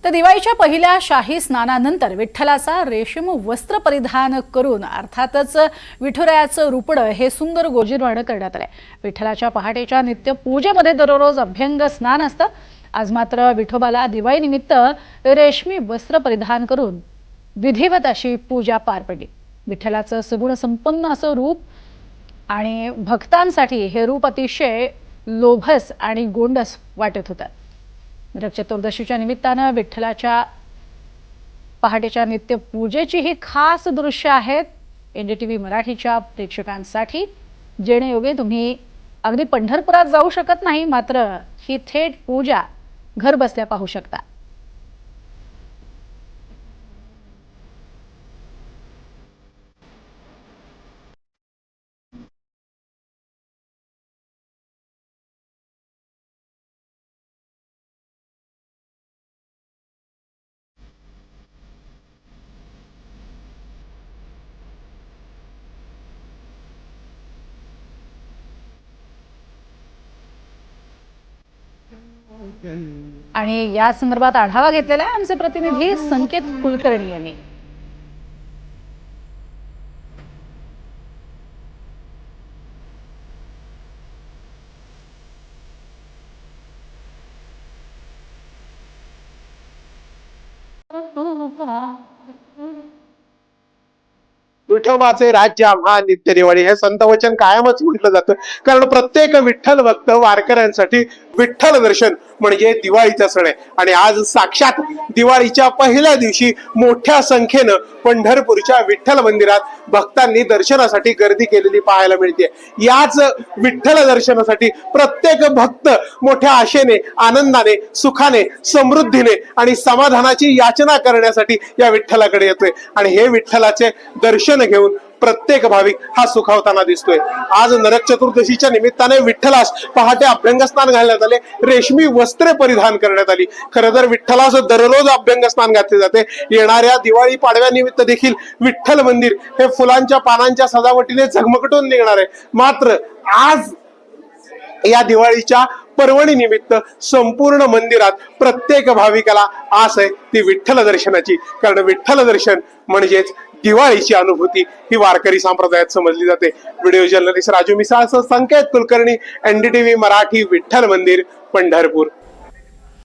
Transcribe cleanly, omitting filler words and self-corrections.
तर दिवाळीच्या पहिल्या शाही स्नानानंतर विठ्ठलाचा रेशीम वस्त्र परिधान करून अर्थातच विठुरायाचं रुपडं हे सुंदर गोजीरवाणं करण्यात आलंय। विठ्ठलाच्या पहाटेच्या नित्य पूजेमध्ये दररोज अभ्यंग स्नान असतं। आज मात्र विठोबाला दिवाळी निमित्त रेशमी वस्त्र परिधान करून विधिवत अशी पूजा पार पडली। विठ्ठलाचं सगुण संपन्न असं रूप आणि भक्तांसाठी हे रूप अतिशय लोभस आणि गोंडस वाटत होतं। नरक चतुर्दशीच्या निमित्तानं विठ्ठलाच्या पहाटेच्या नित्य पूजेची ही खास दृश्य आहेत एनडीटीव्ही मराठीच्या प्रेक्षकांसाठी, जेणेयोगे तुम्ही अगदी पंढरपुरात जाऊ शकत नाही, मात्र ही थेट पूजा घर बसल्या पाहू शकता। आणि या संदर्भात आढावा घेतलेला आहे आमचे प्रतिनिधी संकेत कुलकर्णी यांनी। विठोबाचे राज्य आम्हा नित्य दिवाळी हे संतवचन कायमच म्हटलं जातं, कारण प्रत्येक विठ्ठल भक्त वारकऱ्यांसाठी विठ्ठल दर्शन म्हणजे दिवाळीचा सण आहे। आणि आज साक्षात दिवाळीच्या पहिल्या दिवशी मोठ्या संख्येनं पंढरपूरच्या विठ्ठल मंदिरात भक्तांनी दर्शनासाठी गर्दी केलेली पाहायला मिळते। याच विठ्ठल दर्शनासाठी प्रत्येक भक्त मोठ्या आशेने, आनंदाने, सुखाने, समृद्धीने आणि समाधानाची याचना करण्यासाठी या विठ्ठलाकडे येतोय। आणि हे विठ्ठलाचे दर्शन घेऊन प्रत्येक भाविक हा सुखावताना दिसतोय। आज नरक चतुर्दशीच्या निमित्ताने विठ्ठलास पहाटे अभ्यंग स्नान घालण्यात आले, रेशमी वस्त्रे परिधान करण्यात आली। खरं तर विठ्ठलास दररोज अभ्यंग स्नान घातले जाते। येणाऱ्या दिवाळी पाडव्यानिमित्त देखील विठ्ठल मंदिर हे फुलांच्या पानांच्या सजावटीने झगमगटून निघणार आहे। मात्र आज या दिवाळीच्या पर्वणी निमित्त संपूर्ण मंदिरात प्रत्येक भाविकाला आस आहे ती विठ्ठल दर्शनाची, कारण विठ्ठल दर्शन म्हणजेच दिवाळीची अनुभूती ही वारकरी संप्रदायात समजली जाते। व्हिडिओ जर्नलिस्ट राजू मिसाळसह संकेत कुलकर्णी, एनडीटीव्ही मराठी, विठ्ठल मंदिर, पंढरपूर।